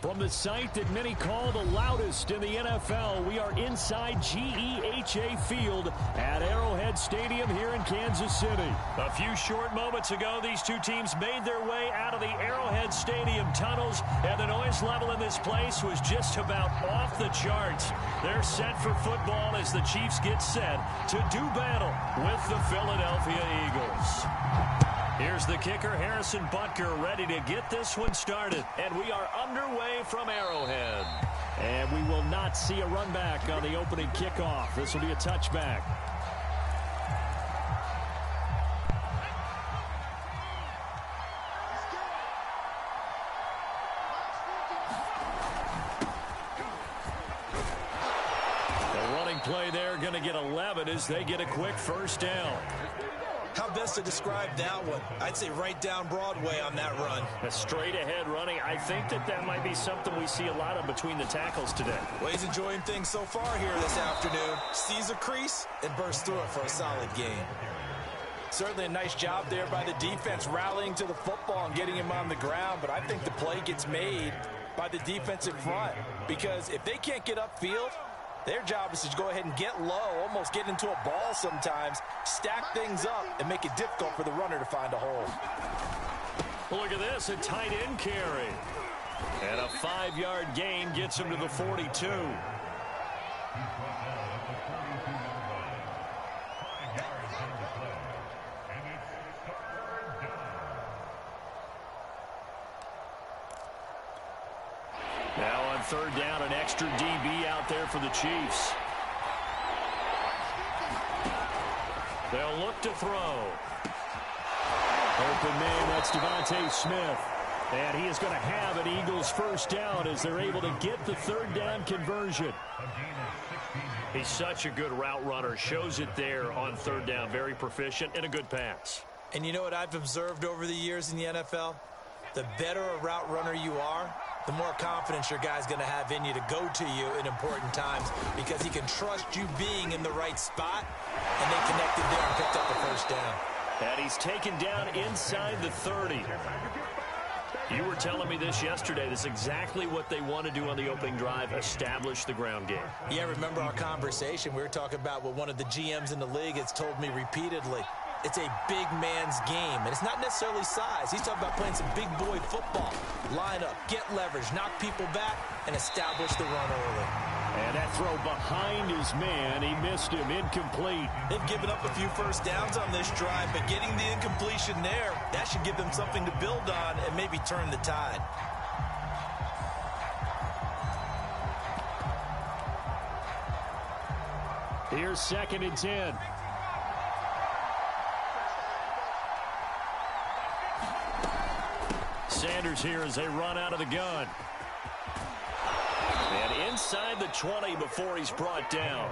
From the site that many call the loudest in the NFL, we are inside GEHA Field at Arrowhead Stadium here in Kansas City. A few short moments ago, these two teams made their way out of the Arrowhead Stadium tunnels, and the noise level in this place was just about off the charts. They're set for football as the Chiefs get set to do battle with the Philadelphia Eagles. Here's the kicker, Harrison Butker, ready to get this one started. And we are underway from Arrowhead. And we will not see a run back on the opening kickoff. This will be a touchback. The running play there going to get 11 as they get a quick first down. How best to describe that one? I'd say right down Broadway on that run. A straight-ahead running. I think that might be something we see a lot of between the tackles today. Well, he's enjoying things so far here this afternoon. Sees a crease and bursts through it for a solid gain. Certainly a nice job there by the defense rallying to the football and getting him on the ground, but I think the play gets made by the defensive front because if they can't get upfield, their job is to go ahead and get low, almost get into a ball sometimes, stack things up, and make it difficult for the runner to find a hole. Look at this, a tight end carry. And a 5-yard gain gets him to the 42. Now on third down, an extra DB out there for the Chiefs. They'll look to throw. Open man, that's Devontae Smith. And he is going to have an Eagles first down as they're able to get the third down conversion. He's such a good route runner. Shows it there on third down. Very proficient and a good pass. And you know what I've observed over the years in the NFL? The better a route runner you are, the more confidence your guy's going to have in you to go to you in important times because he can trust you being in the right spot, and they connected there and picked up the first down. And he's taken down inside the 30. You were telling me this yesterday. This is exactly what they want to do on the opening drive, establish the ground game. Yeah, remember our conversation? We were talking about what one of the GMs in the league has told me repeatedly. It's a big man's game, and it's not necessarily size. He's talking about playing some big boy football. Line up, get leverage, knock people back, and establish the run early. And that throw behind his man, he missed him, incomplete. They've given up a few first downs on this drive, but getting the incompletion there, that should give them something to build on and maybe turn the tide. Here's 2nd and 10. Sanders here as they run out of the gun. And inside the 20 before he's brought down.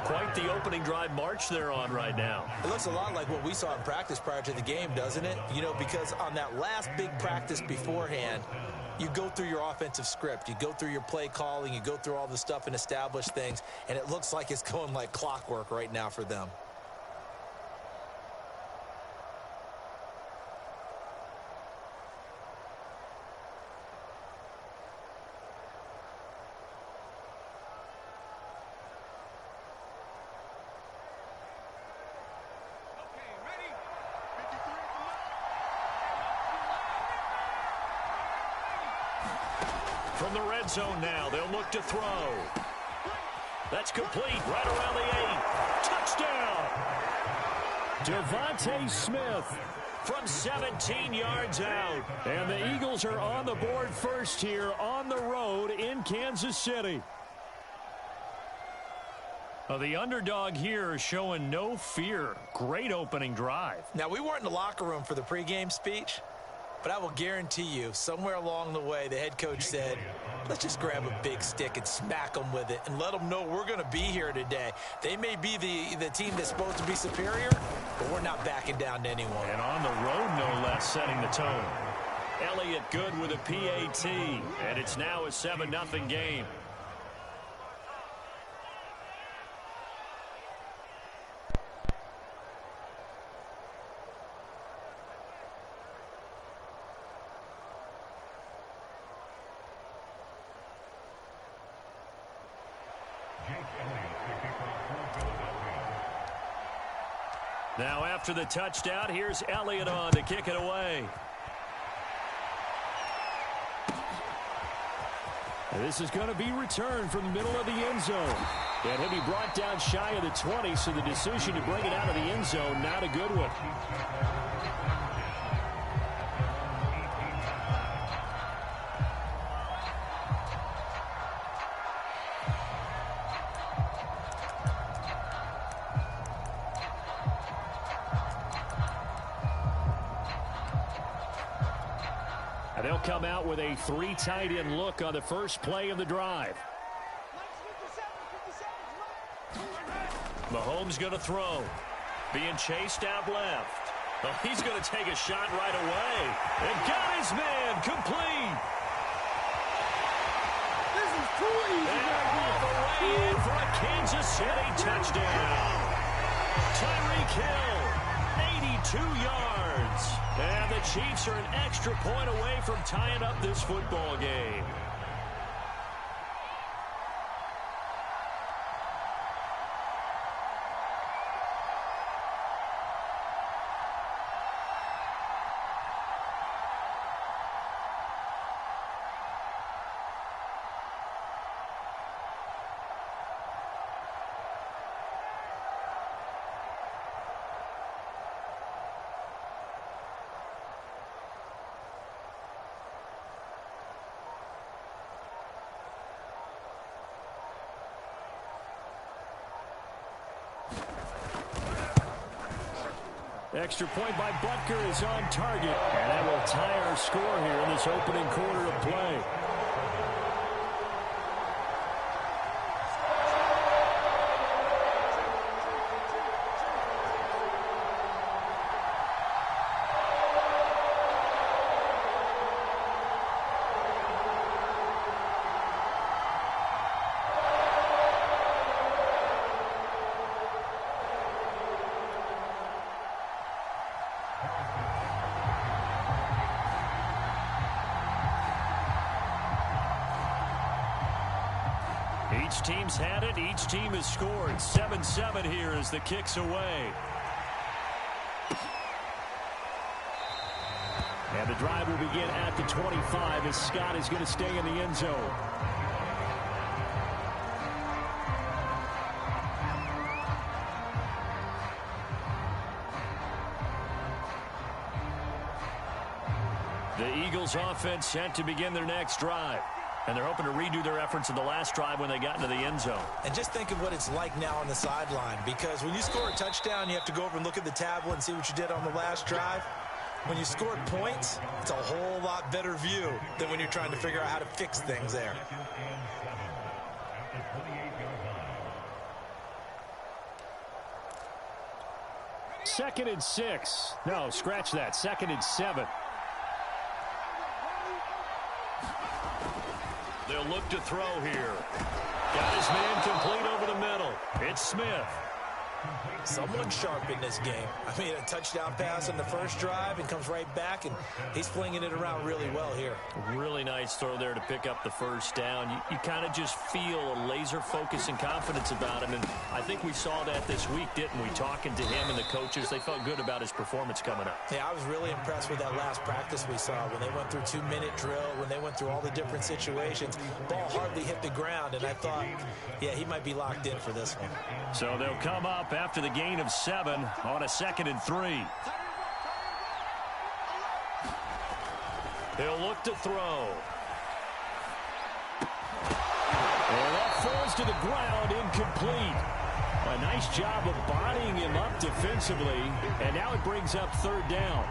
Quite the opening drive march they're on right now. It looks a lot like what we saw in practice prior to the game, doesn't it? You know, because on that last big practice beforehand, you go through your offensive script. You go through your play calling. You go through all the stuff and establish things. And it looks like it's going like clockwork right now for them. From the red zone now, they'll look to throw. That's complete right around the 8. Touchdown! Devontae Smith from 17 yards out. And the Eagles are on the board first here on the road in Kansas City. The underdog here is showing no fear. Great opening drive. Now, we weren't in the locker room for the pregame speech, but I will guarantee you, somewhere along the way, the head coach said, let's just grab a big stick and smack them with it and let them know we're going to be here today. They may be the team that's supposed to be superior, but we're not backing down to anyone. And on the road, no less, setting the tone. Elliott good with a PAT, and it's now a 7-0 game. Now after the touchdown, here's Elliott on to kick it away. This is going to be returned from the middle of the end zone. And he'll be brought down shy of the 20, so the decision to bring it out of the end zone, not a good one. And they'll come out with a 3 tight end look on the first play of the drive. Mahomes going to throw. Being chased out left. Oh, he's going to take a shot right away. And got his man complete. This is too easy. And all the way in for a Kansas City touchdown. Tyreek Hill, 82 yards. And the Chiefs are an extra point away from tying up this football game. Extra point by Butker is on target. And that will tie our score here in this opening quarter of play. Each team's had it. Each team has scored. 7-7 here as the kick's away. And the drive will begin at the 25 as Scott is going to stay in the end zone. The Eagles offense set to begin their next drive. And they're hoping to redo their efforts in the last drive when they got into the end zone. And just think of what it's like now on the sideline, because when you score a touchdown, you have to go over and look at the tablet and see what you did on the last drive. When you scored points, it's a whole lot better view than when you're trying to figure out how to fix things there. Second and 6. No, scratch that. Second and 7. They'll look to throw here. Got his man complete over the middle. It's Smith. Someone sharp in this game. I mean, a touchdown pass on the first drive and comes right back, and he's flinging it around really well here. Really nice throw there to pick up the first down. You kind of just feel a laser focus and confidence about him, and I think we saw that this week, didn't we? Talking to him and the coaches, they felt good about his performance coming up. Yeah, I was really impressed with that last practice we saw when they went through 2-minute drill, when they went through all the different situations. Ball hardly hit the ground, and I thought, yeah, he might be locked in for this one. So they'll come up after the gain of 7 on a 2nd and 3. He'll look to throw. And that falls to the ground, incomplete. A nice job of bodying him up defensively, and now it brings up 3rd down.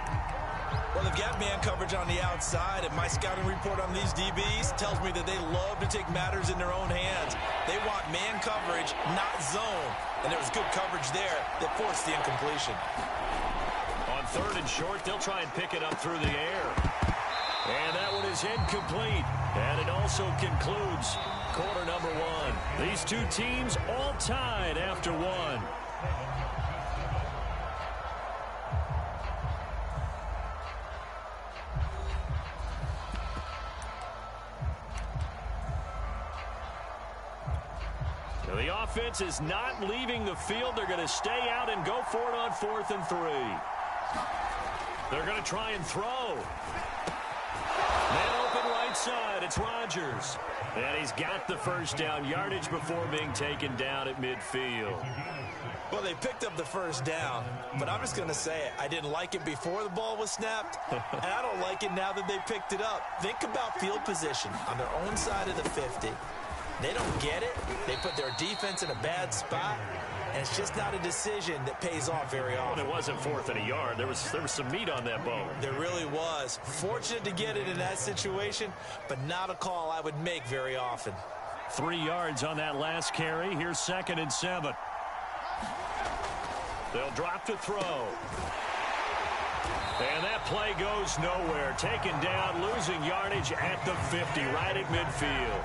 Well, they've got man coverage on the outside, and my scouting report on these DBs tells me that they love to take matters in their own hands. They want man coverage, not zone. And there was good coverage there that forced the incompletion. On 3rd and short, they'll try and pick it up through the air. And that one is incomplete. And it also concludes quarter number 1. These two teams all tied after 1. The offense is not leaving the field. They're going to stay out and go for it on 4th and 3. They're going to try and throw. Man open right side. It's Rodgers. And he's got the first down yardage before being taken down at midfield. Well, they picked up the first down, but I'm just going to say it. I didn't like it before the ball was snapped, and I don't like it now that they picked it up. Think about field position on their own side of the 50. They don't get it. They put their defense in a bad spot, and it's just not a decision that pays off very often. Well, it wasn't 4th and a yard. There was some meat on that bone. There really was. Fortunate to get it in that situation, but not a call I would make very often. 3 yards on that last carry. Here's 2nd and 7. They'll drop to throw. And that play goes nowhere. Taken down, losing yardage at the 50, right at midfield.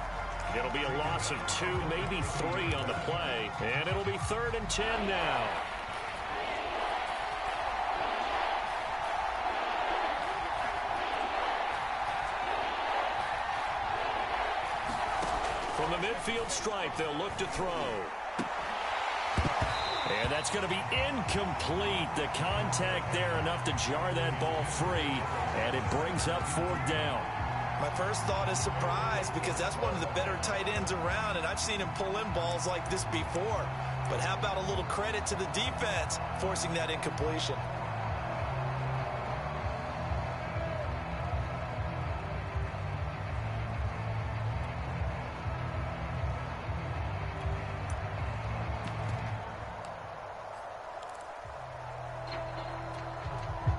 It'll be a loss of 2, maybe 3 on the play. And it'll be 3rd and 10 now. From the midfield stripe, they'll look to throw. And that's going to be incomplete. The contact there enough to jar that ball free, and it brings up 4th down. My first thought is surprise because that's one of the better tight ends around, and I've seen him pull in balls like this before. But how about a little credit to the defense forcing that incompletion?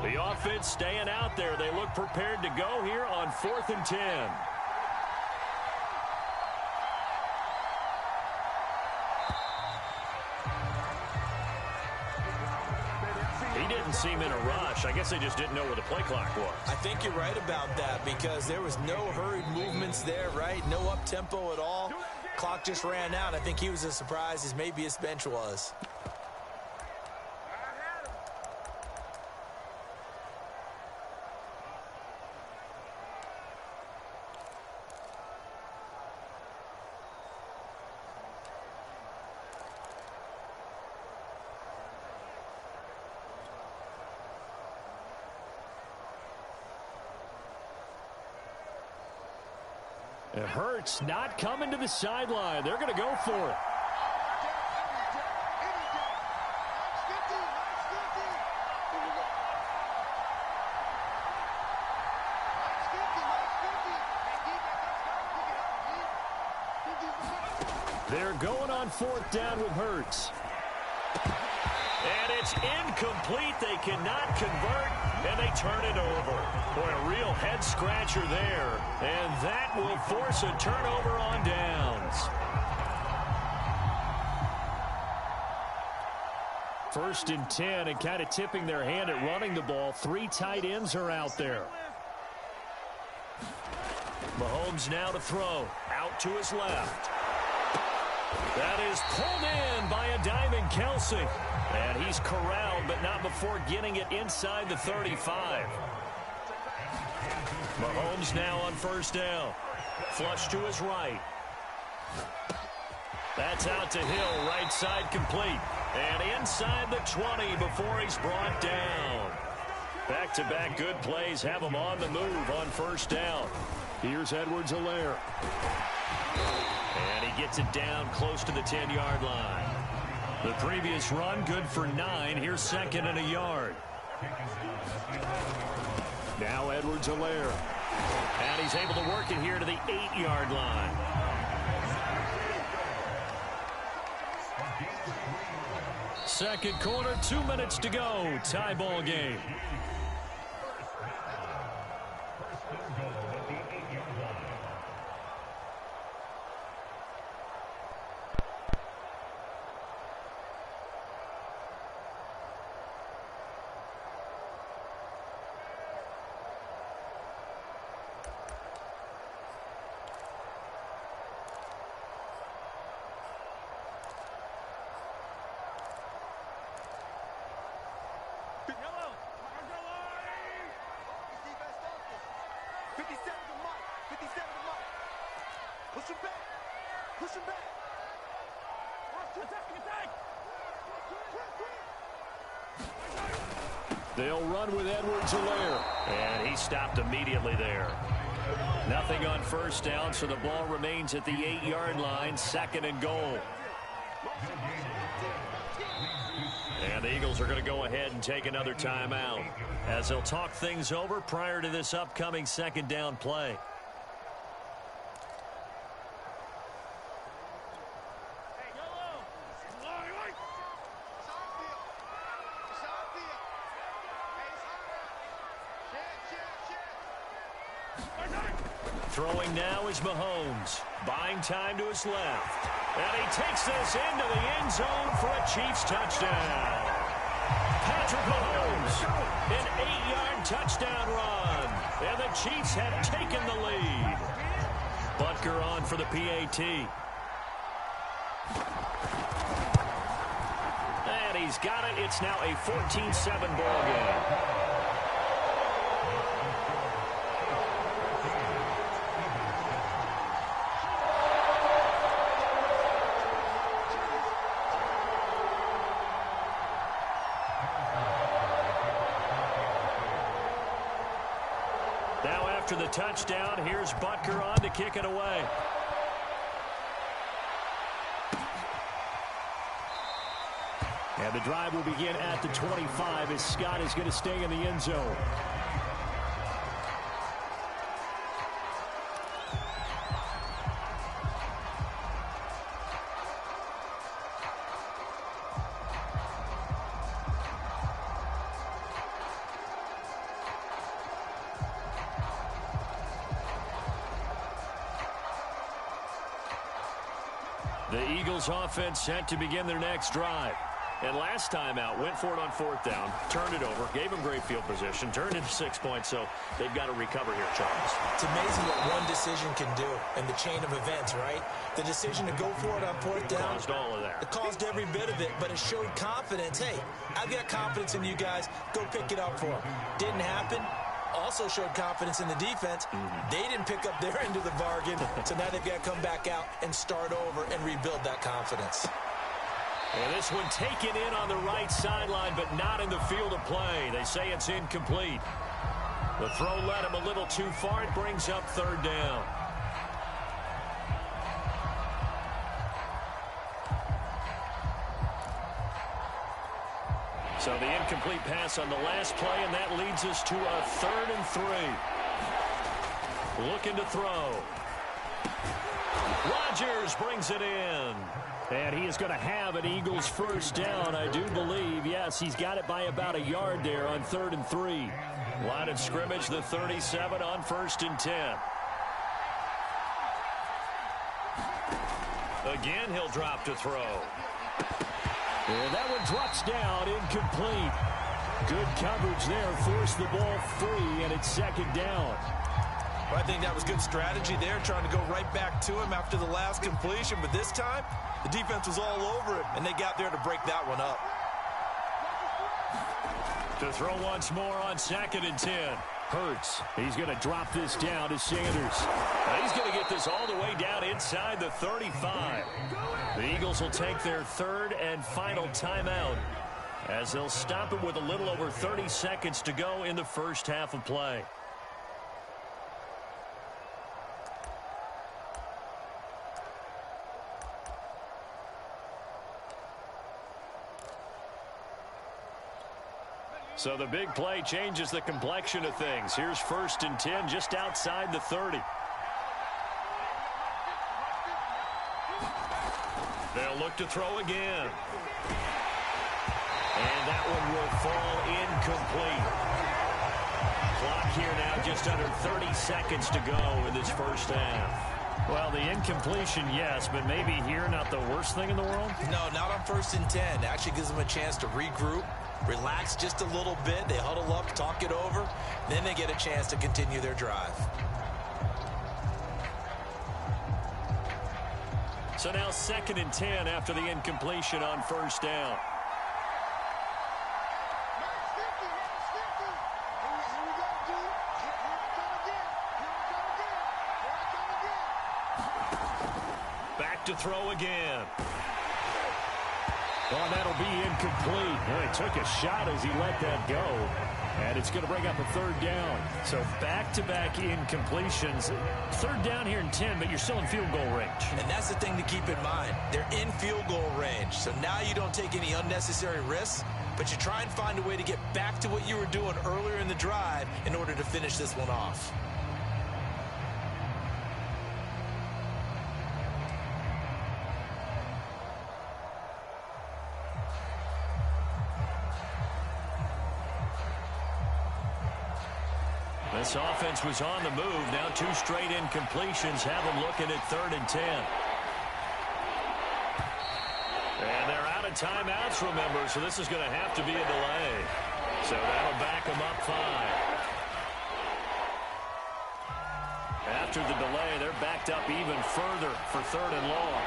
The offense staying out there. They look prepared to go here on 4th and 10. He didn't seem in a rush. I guess they just didn't know where the play clock was. I think you're right about that because there was no hurried movements there, right? No up-tempo at all. Clock just ran out. I think he was as surprised as maybe his bench was. It hurts not coming to the sideline. They're going to go for it. They're going on 4th down with Hurts. And it's incomplete. They cannot convert, and they turn it over. Boy, a real head-scratcher there. And that will force a turnover on downs. 1st and 10, and kind of tipping their hand at running the ball. 3 tight ends are out there. Mahomes now to throw. Out to his left. That is pulled in by a diving Kelsey. And he's corralled, but not before getting it inside the 35. Mahomes now on 1st down. Flush to his right. That's out to Hill, right side complete. And inside the 20 before he's brought down. Back-to-back good plays have him on the move on 1st down. Here's Edwards-Helaire. And he gets it down close to the 10-yard line. The previous run good for 9. Here's 2nd and a yard. Now Edwards-Helaire. And he's able to work it here to the 8-yard line. Second quarter, 2 minutes to go. Tie ball game. They'll run with Edwards-Helaire. And he stopped immediately there. Nothing on first down, so the ball remains at the 8-yard line, 2nd and goal. And the Eagles are going to go ahead and take another timeout as they'll talk things over prior to this upcoming 2nd down play. Throwing now is Mahomes. Buying time to his left. And he takes this into the end zone for a Chiefs touchdown. Patrick Mahomes, an 8-yard touchdown run. And the Chiefs have taken the lead. Butker on for the PAT. And he's got it. It's now a 14-7 ball game. After the touchdown, here's Butker on to kick it away. And the drive will begin at the 25 as Scott is going to stay in the end zone. The Eagles offense set to begin their next drive. And last time out, went for it on 4th down, turned it over, gave them great field position, turned into 6 points, so they've got to recover here, Charles. It's amazing what one decision can do in the chain of events, right? The decision to go for it on 4th down. Caused all of that. It caused every bit of it, but it showed confidence. Hey, I've got confidence in you guys. Go pick it up for them. Didn't happen. Also showed confidence in the defense. They didn't pick up their end of the bargain, so now they've got to come back out and start over and rebuild that confidence. And this one taken in on the right sideline, but not in the field of play. They say it's incomplete. The throw led him a little too far. It brings up 3rd down. So the incomplete pass on the last play, and that leads us to a 3rd and 3. Looking to throw. Rodgers brings it in. And he is going to have an Eagles first down, I do believe. Yes, he's got it by about a yard there on 3rd and 3. Line of scrimmage, the 37 on 1st and 10. Again, he'll drop to throw. And that one drops down, incomplete. Good coverage there, forced the ball free, and it's 2nd down. Well, I think that was good strategy there, trying to go right back to him after the last completion. But this time, the defense was all over it, and they got there to break that one up. To throw once more on 2nd and 10. Hurts. He's going to drop this down to Sanders. He's going to get this all the way down inside the 35. The Eagles will take their 3rd and final timeout as they'll stop it with a little over 30 seconds to go in the first half of play. So the big play changes the complexion of things. Here's 1st and 10 just outside the 30. They'll look to throw again. And that one will fall incomplete. Clock here now just under 30 seconds to go in this first half. Well, the incompletion, yes, but maybe here not the worst thing in the world? No, not on 1st and 10. Actually gives them a chance to regroup, relax just a little bit. They huddle up, talk it over. Then they get a chance to continue their drive. So now 2nd and 10 after the incompletion on 1st down. Back to throw again. Oh, that'll be incomplete. Well, he took a shot as he let that go. And it's going to bring up a third down. So back-to-back incompletions. Third down here in 10, but you're still in field goal range. And that's the thing to keep in mind. They're in field goal range. So now you don't take any unnecessary risks, but you try and find a way to get back to what you were doing earlier in the drive in order to finish this one off. This offense was on the move. Now 2 straight incompletions have them looking at 3rd and 10. And they're out of timeouts, remember, so this is going to have to be a delay. So that'll back them up 5. After the delay, they're backed up even further for 3rd and long.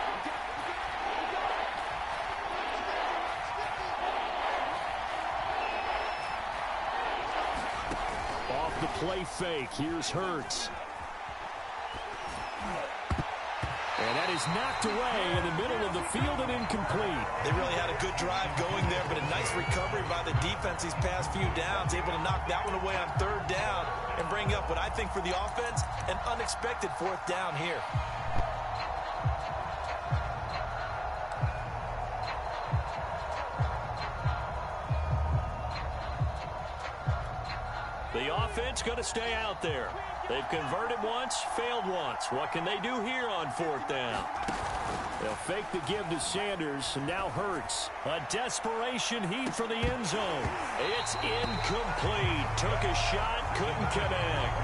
The play fake. Here's Hurts. And that is knocked away in the middle of the field and incomplete. They really had a good drive going there, but a nice recovery by the defense these past few downs. Able to knock that one away on 3rd down and bring up what I think for the offense, an unexpected 4th down here. The offense going to stay out there. They've converted once, failed once. What can they do here on 4th down? They'll fake the give to Sanders, and now Hurts. A desperation heave for the end zone. It's incomplete. Took a shot, couldn't connect.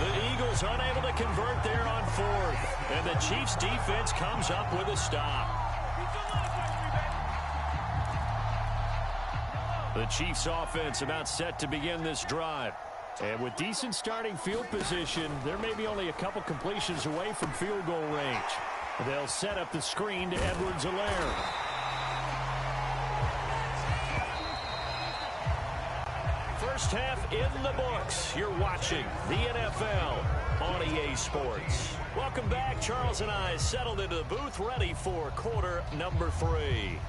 The Eagles unable to convert there on 4th. And the Chiefs defense comes up with a stop. The Chiefs offense about set to begin this drive. And with decent starting field position, there may be only a couple completions away from field goal range. They'll set up the screen to Edwards-Helaire. First half in the books. You're watching the NFL on EA Sports. Welcome back. Charles and I settled into the booth, ready for quarter number 3.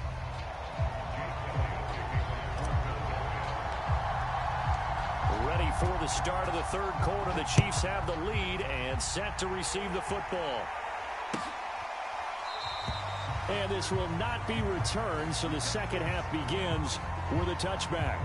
Ready for the start of the 3rd quarter. The Chiefs have the lead and set to receive the football. And this will not be returned, so the second half begins with a touchback.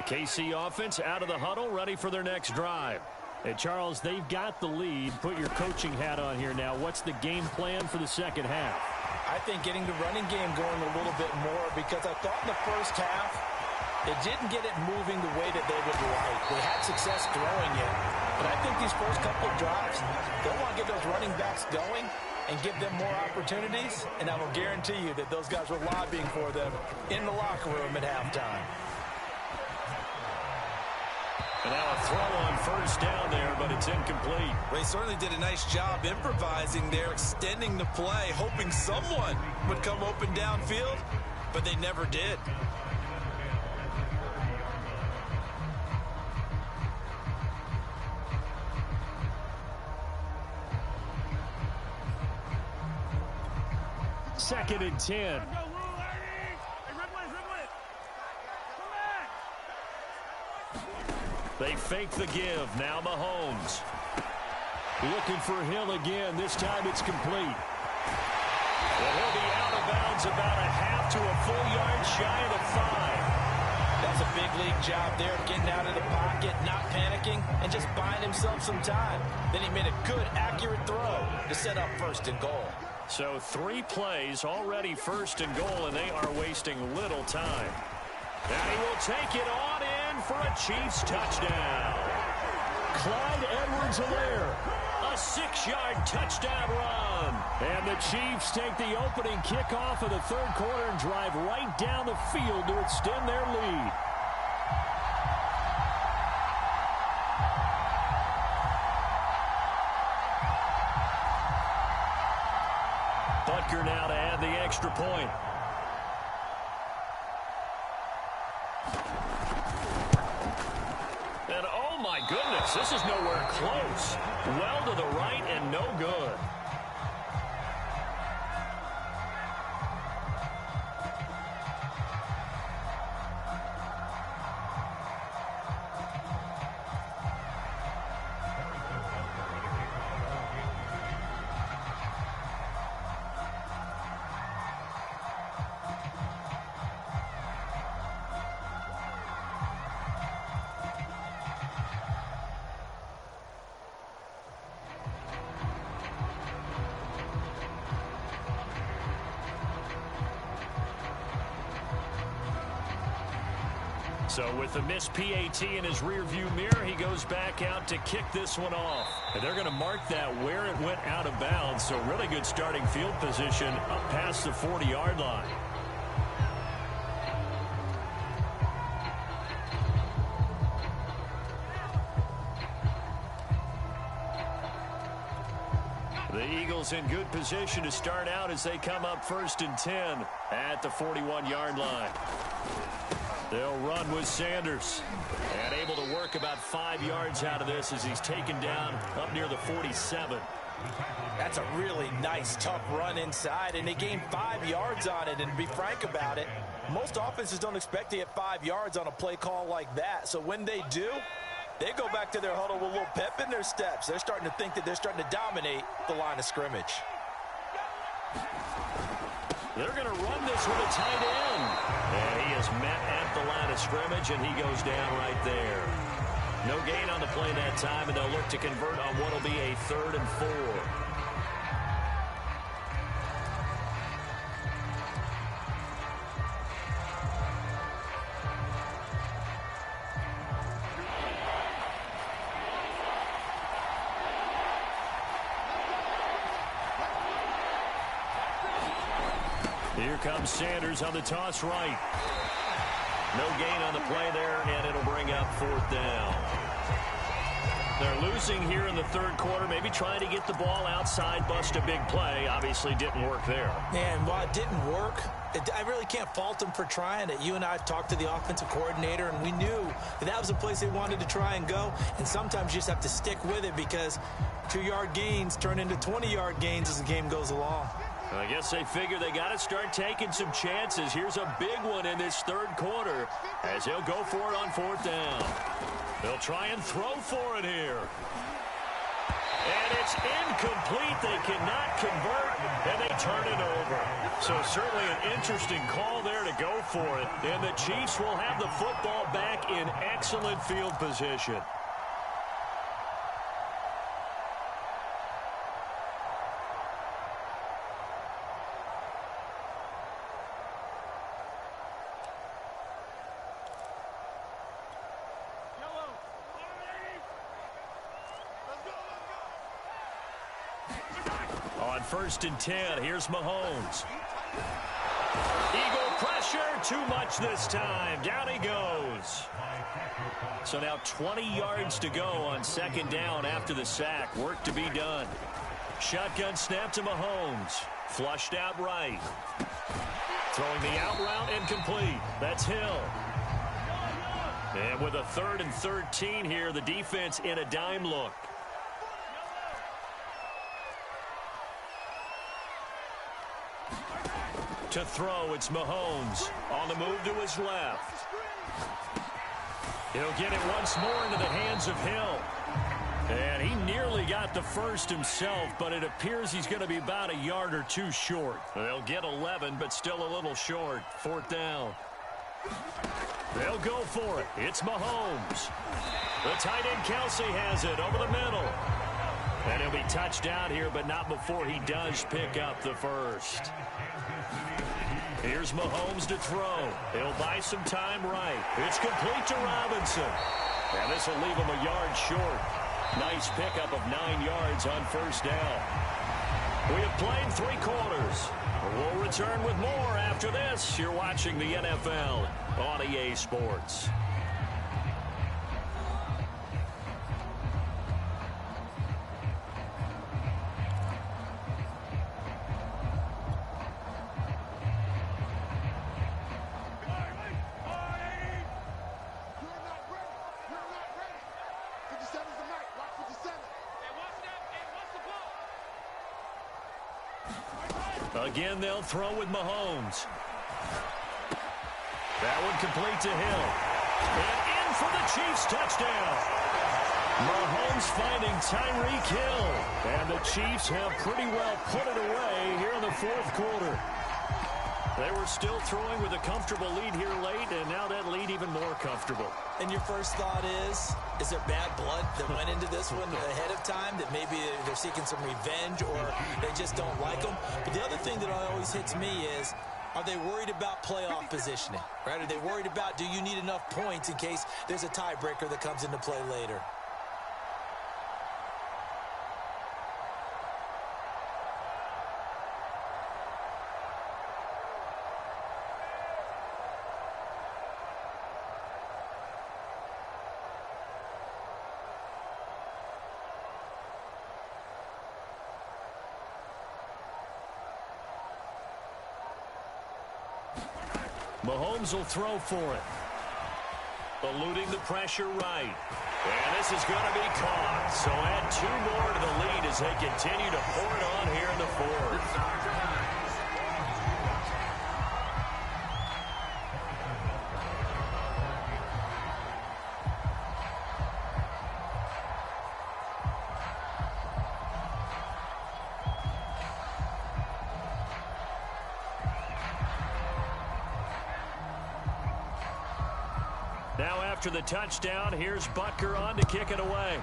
KC offense out of the huddle, ready for their next drive. And Charles, they've got the lead. Put your coaching hat on here now. What's the game plan for the second half? I think getting the running game going a little bit more, because I thought in the first half they didn't get it moving the way that they would like. They had success throwing it, but I think these first couple of drives, they'll want to get those running backs going and give them more opportunities, and I will guarantee you that those guys were lobbying for them in the locker room at halftime. And now a throw on first down there, but it's incomplete. Well, he certainly did a nice job improvising there, extending the play, hoping someone would come open downfield, but they never did. Second and 10. They fake the give. Now Mahomes. Looking for Hill again. This time it's complete. And he'll be out of bounds about a half to a full yard shy of the 5. That's a big league job there, getting out of the pocket, not panicking, and just buying himself some time. Then he made a good, accurate throw to set up 1st and goal. So 3 plays already 1st and goal, and they are wasting little time. And he will take it on in for a Chiefs touchdown. Clyde Edwards-Helaire. A 6-yard touchdown run. And the Chiefs take the opening kickoff of the third quarter and drive right down the field to extend their lead. Butker now to add the extra point. And oh my goodness, this is nowhere close. Well to the right and no good. So with the missed PAT in his rearview mirror, he goes back out to kick this one off. And they're going to mark that where it went out of bounds. So really good starting field position up past the 40-yard line. The Eagles in good position to start out as they come up 1st and 10 at the 41-yard line. They'll run with Sanders. And able to work about 5 yards out of this as he's taken down up near the 47. That's a really nice, tough run inside, and they gained 5 yards on it. And to be frank about it, most offenses don't expect to get 5 yards on a play call like that. So when they do, they go back to their huddle with a little pep in their steps. They're starting to think that they're starting to dominate the line of scrimmage. They're going to run this with a tight end. And he is met at the line of scrimmage, and he goes down right there. No gain on the play that time, and they'll look to convert on what will be a 3rd and 4. Here comes Sanders on the toss right. No gain on the play there, and it'll bring up 4th down. They're losing here in the third quarter, maybe trying to get the ball outside, bust a big play. Obviously didn't work there. And while it didn't work, I really can't fault them for trying it. You and I talked to the offensive coordinator, and we knew that was a place they wanted to try and go. And sometimes you just have to stick with it because 2-yard gains turn into 20-yard gains as the game goes along. I guess they figure they got to start taking some chances. Here's a big one in this third quarter as he'll go for it on 4th down. They'll try and throw for it here. And it's incomplete. They cannot convert, and they turn it over. So certainly an interesting call there to go for it. And the Chiefs will have the football back in excellent field position. On 1st and 10, here's Mahomes. Eagle pressure, too much this time. Down he goes. So now 20 yards to go on 2nd down after the sack. Work to be done. Shotgun snap to Mahomes. Flushed out right. Throwing the out route incomplete. That's Hill. And with a 3rd and 13 here, the defense in a dime look. To throw, it's Mahomes. On the move to his left. He'll get it once more into the hands of Hill. And he nearly got the first himself, but it appears he's going to be about a yard or 2 short. They'll get 11, but still a little short. 4th down. They'll go for it. It's Mahomes. The tight end Kelsey has it over the middle. And he'll be touched down here, but not before he does pick up the first. Here's Mahomes to throw. He'll buy some time right. It's complete to Robinson. And this will leave him a yard short. Nice pickup of 9 yards on first down. We have played 3 quarters. We'll return with more after this. You're watching the NFL on EA Sports. Again, they'll throw with Mahomes. That one complete to Hill. And in for the Chiefs touchdown. Mahomes finding Tyreek Hill. And the Chiefs have pretty well put it away here in the fourth quarter. They were still throwing with a comfortable lead here late, and now that lead even more comfortable. And your first thought is there bad blood that went into this one ahead of time, that maybe they're seeking some revenge or they just don't like them? But the other thing that always hits me is, are they worried about playoff positioning? Right? Are they worried about, do you need enough points in case there's a tiebreaker that comes into play later? Mahomes will throw for it. Eluding the pressure right. And this is going to be caught. So add 2 more to the lead as they continue to pour it on here in the fourth. Now after the touchdown, here's Butker on to kick it away.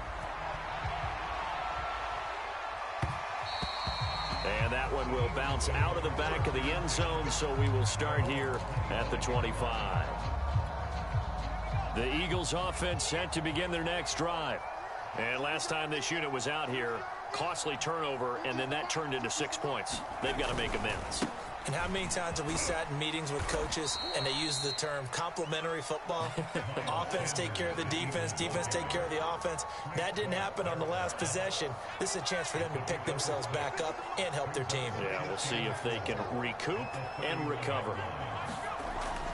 And that one will bounce out of the back of the end zone, so we will start here at the 25. The Eagles offense set to begin their next drive. And last time this unit was out here, costly turnover, and then that turned into 6 points. They've got to make amends. And how many times have we sat in meetings with coaches and they use the term complementary football? Offense take care of the defense, defense take care of the offense. That didn't happen on the last possession. This is a chance for them to pick themselves back up and help their team. Yeah, we'll see if they can recoup and recover.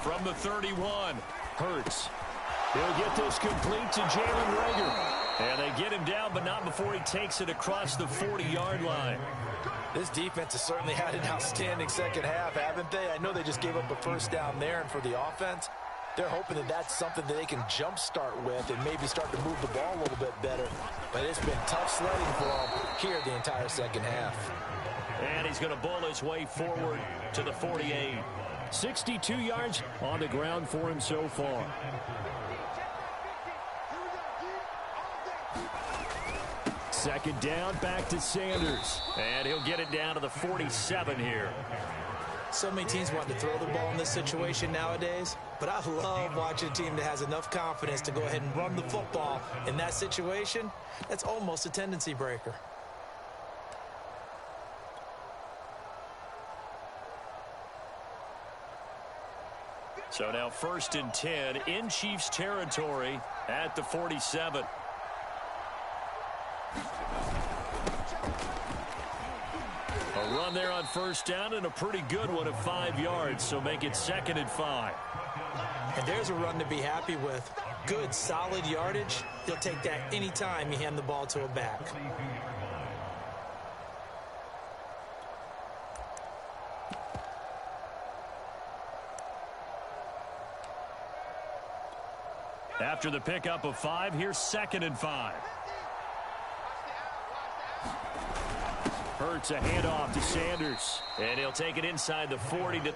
From the 31, Hurts. He'll get this complete to Jalen Reagor. And they get him down, but not before he takes it across the 40-yard line. This defense has certainly had an outstanding second half, haven't they? I know they just gave up a first down there, and for the offense, they're hoping that that's something that they can jumpstart with and maybe start to move the ball a little bit better. But it's been tough sledding for them here the entire second half. And he's going to bull his way forward to the 48. 62 yards on the ground for him so far. Second down, back to Sanders. And he'll get it down to the 47 here. So many teams want to throw the ball in this situation nowadays, but I love watching a team that has enough confidence to go ahead and run the football in that situation. That's almost a tendency breaker. So now 1st and 10 in Chiefs territory at the 47. A run there on first down and a pretty good one of 5 yards, so make it 2nd and 5. And there's a run to be happy with. Good, solid yardage. He'll take that anytime you hand the ball to a back. After the pickup of 5, here's 2nd and 5. Hurts a handoff to Sanders. And he'll take it inside the 40 to...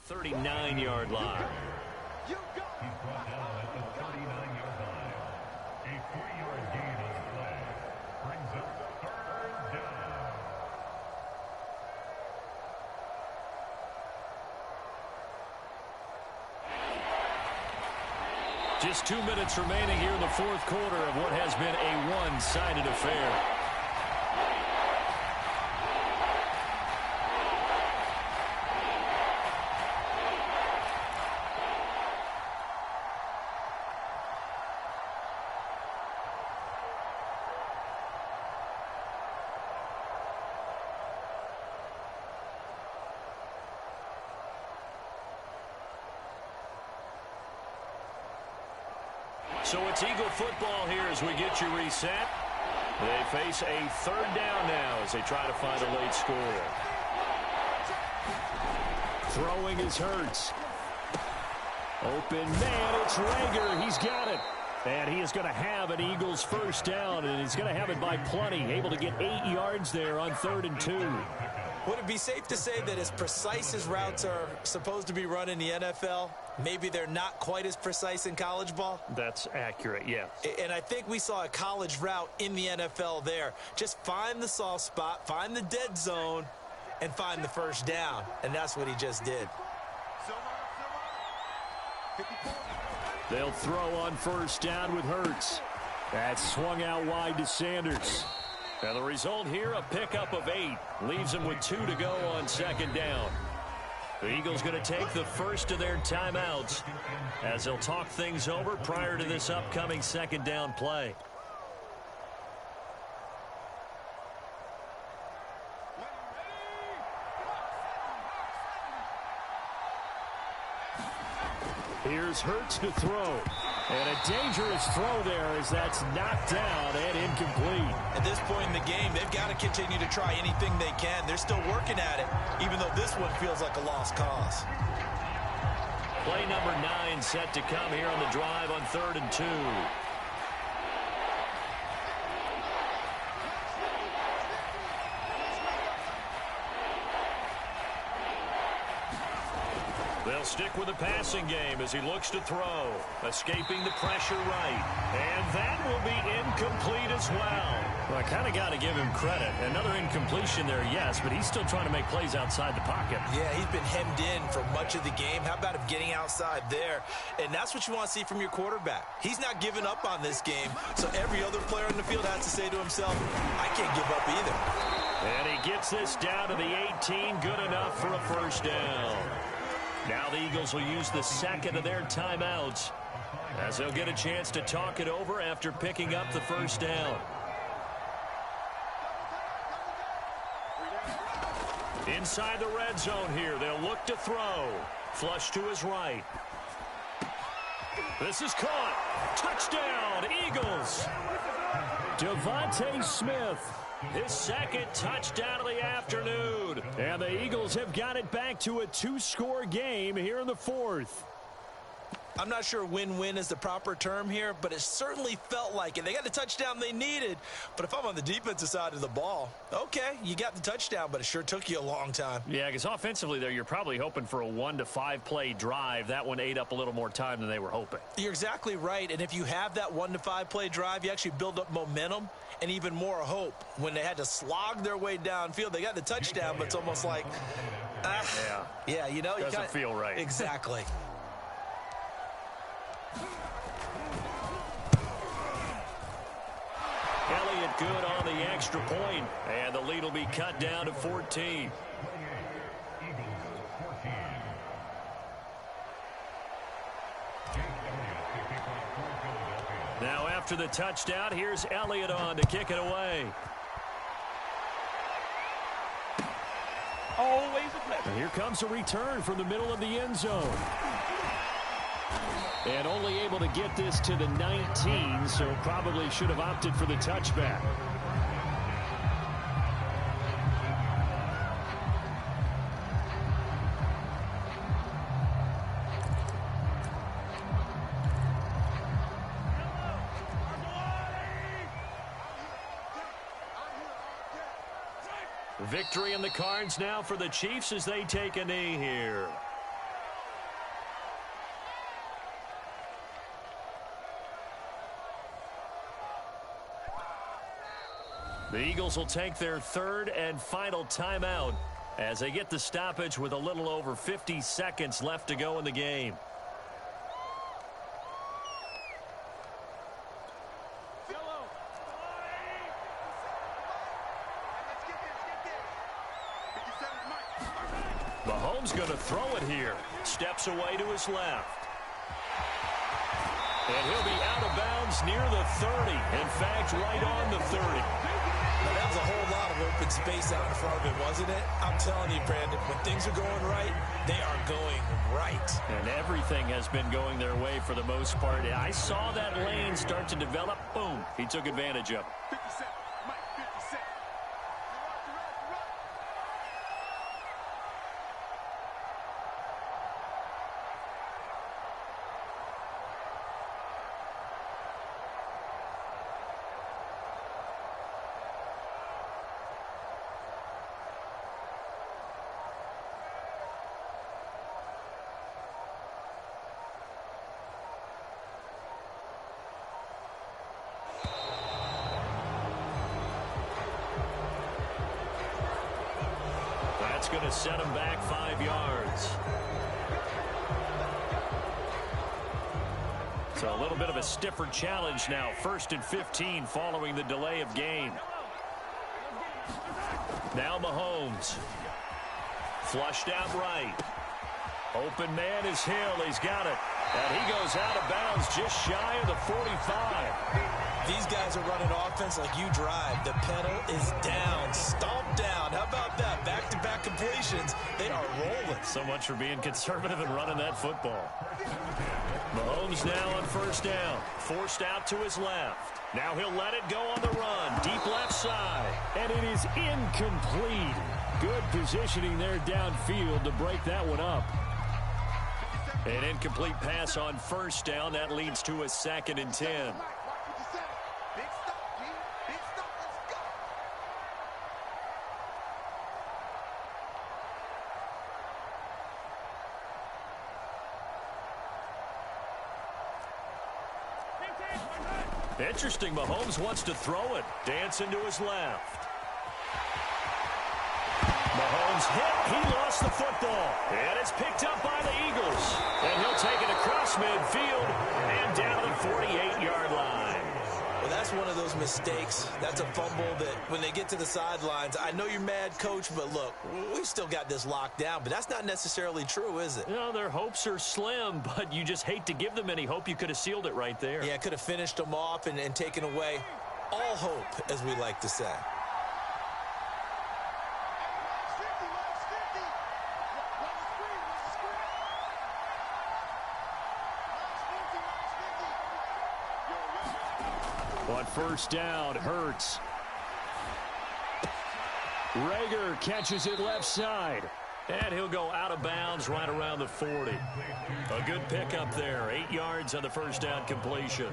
39-yard line. You go. He's brought down at the 39-yard line. A 3-yard gain on the play brings up third down. Just 2 minutes remaining here in the fourth quarter of what has been a one-sided affair. So it's Eagle football here as we get you reset. They face a third down now as they try to find a late score. Throwing is Hurts. Open man, it's Rager. He's got it. And he is going to have an Eagles first down, and he's going to have it by plenty. Able to get 8 yards there on 3rd and 2. Would it be safe to say that as precise as routes are supposed to be run in the NFL, maybe they're not quite as precise in college ball? That's accurate, yes. And I think we saw a college route in the NFL there. Just find the soft spot, find the dead zone, and find the first down. And that's what he just did. They'll throw on first down with Hurts. That's swung out wide to Sanders. And the result here, a pickup of 8. Leaves them with 2 to go on second down. The Eagles going to take the first of their timeouts as they'll talk things over prior to this upcoming second down play. Here's Hurts to throw. And a dangerous throw there as that's knocked down and incomplete. At this point in the game, they've got to continue to try anything they can. They're still working at it, even though this one feels like a lost cause. Play number 9 set to come here on the drive on 3rd and 2. They'll stick with the passing game as he looks to throw. Escaping the pressure right. And that will be incomplete as well. Well, I kind of got to give him credit. Another incompletion there, yes, but he's still trying to make plays outside the pocket. Yeah, he's been hemmed in for much of the game. How about him getting outside there? And that's what you want to see from your quarterback. He's not giving up on this game, so every other player on the field has to say to himself, I can't give up either. And he gets this down to the 18, good enough for a first down. Now the Eagles will use the second of their timeouts as they'll get a chance to talk it over after picking up the first down. Inside the red zone here, they'll look to throw. Flush to his right. This is caught. Touchdown, Eagles. Devontae Smith. His second touchdown of the afternoon. And the Eagles have got it back to a 2-score game here in the fourth. I'm not sure win-win is the proper term here, but it certainly felt like it. They got the touchdown they needed, but if I'm on the defensive side of the ball, okay, you got the touchdown, but it sure took you a long time. Yeah, because offensively there, you're probably hoping for a 1 to 5 play drive. That one ate up a little more time than they were hoping. You're exactly right, and if you have that 1 to 5 play drive, you actually build up momentum and even more hope. When they had to slog their way downfield, they got the touchdown, but it's almost like, yeah, you know, doesn't feel right. Exactly. Elliott good on the extra point, and the lead will be cut down to 14. Now after the touchdown, here's Elliott on to kick it away. Always a pleasure. And here comes a return from the middle of the end zone. And only able to get this to the 19, so probably should have opted for the touchback. Victory in the cards now for the Chiefs as they take a knee here. The Eagles will take their third and final timeout as they get the stoppage with a little over 50 seconds left to go in the game. Mahomes going to throw it here. Steps away to his left. And he'll be out of bounds near the 30. In fact, right on the 30. Now, that was a whole lot of open space out in front of it, wasn't it? I'm telling you, Brandon, when things are going right, they are going right. And everything has been going their way for the most part. I saw that lane start to develop. Boom. He took advantage of it. 57. Mike, 57. That's going to set him back 5 yards. So a little bit of a stiffer challenge now. 1st and 15 following the delay of game. Now Mahomes. Flushed out right. Open man is Hill. He's got it. And he goes out of bounds just shy of the 45. These guys are running offense like you drive. The pedal is down. Stomp down. How about that? Back-to-back completions. They are rolling. So much for being conservative and running that football. Mahomes now on 1st down. Forced out to his left. Now he'll let it go on the run. Deep left side. And it is incomplete. Good positioning there downfield to break that one up. An incomplete pass on 1st down. That leads to a 2nd and 10. Interesting, Mahomes wants to throw it. Dancing to his left. Mahomes hit. He lost the football. And it's picked up by the Eagles. And he'll take it across midfield and down the 48-yard line. Well, that's one of those mistakes. That's a fumble that when they get to the sidelines, I know you're mad, Coach, but look, we've still got this locked down. But that's not necessarily true, is it? You know, their hopes are slim, but you just hate to give them any hope. You could have sealed it right there. Yeah, could have finished them off and taken away all hope, as we like to say. On 1st down, Hurts. Rager catches it left side. And he'll go out of bounds right around the 40. A good pickup there. 8 yards on the 1st down completion.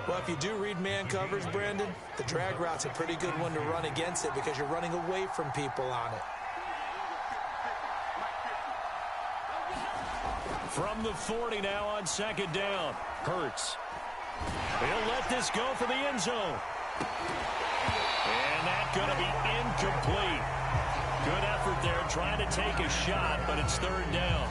Well, if you do read man covers, Brandon, the drag route's a pretty good one to run against it because you're running away from people on it. From the 40 now on 2nd down. Hurts. He'll let this go for the end zone. And that's going to be incomplete. Good effort there trying to take a shot, but it's 3rd down.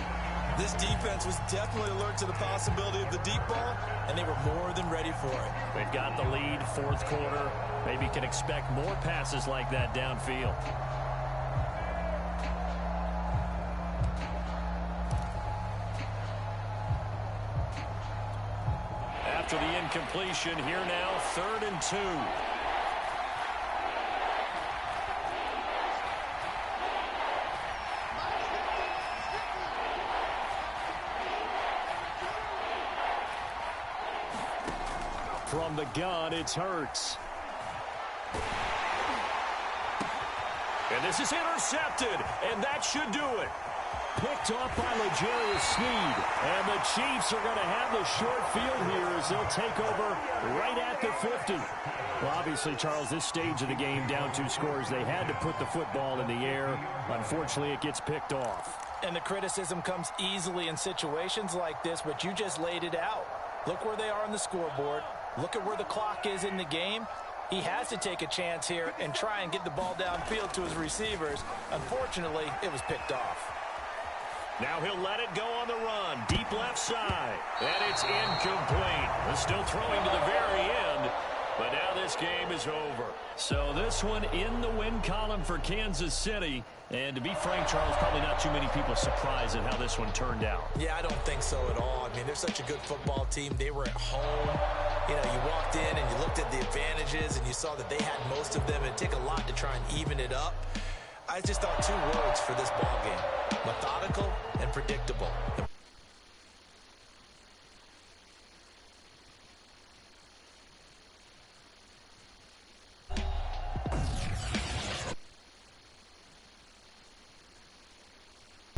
This defense was definitely alert to the possibility of the deep ball, and they were more than ready for it. They've got the lead, 4th quarter. Maybe can expect more passes like that downfield. After the incompletion, here now, 3rd and 2. From the gun, it's Hurts. And this is intercepted, and that should do it. Picked off by L'Jarius Sneed. And the Chiefs are going to have the short field here as they'll take over right at the 50. Well, obviously, Charles, this stage of the game, down 2 scores, they had to put the football in the air. Unfortunately, it gets picked off. And the criticism comes easily in situations like this, but you just laid it out. Look where they are on the scoreboard. Look at where the clock is in the game. He has to take a chance here and try and get the ball downfield to his receivers. Unfortunately, it was picked off. Now he'll let it go on the run. Deep left side. And it's incomplete. He's still throwing to the very end. But now this game is over. So this one in the win column for Kansas City. And to be frank, Charles, probably not too many people surprised at how this one turned out. Yeah, I don't think so at all. I mean, they're such a good football team. They were at home. You know, you walked in and you looked at the advantages and you saw that they had most of them. It'd take a lot to try and even it up. I just thought two words for this ball game: methodical and predictable.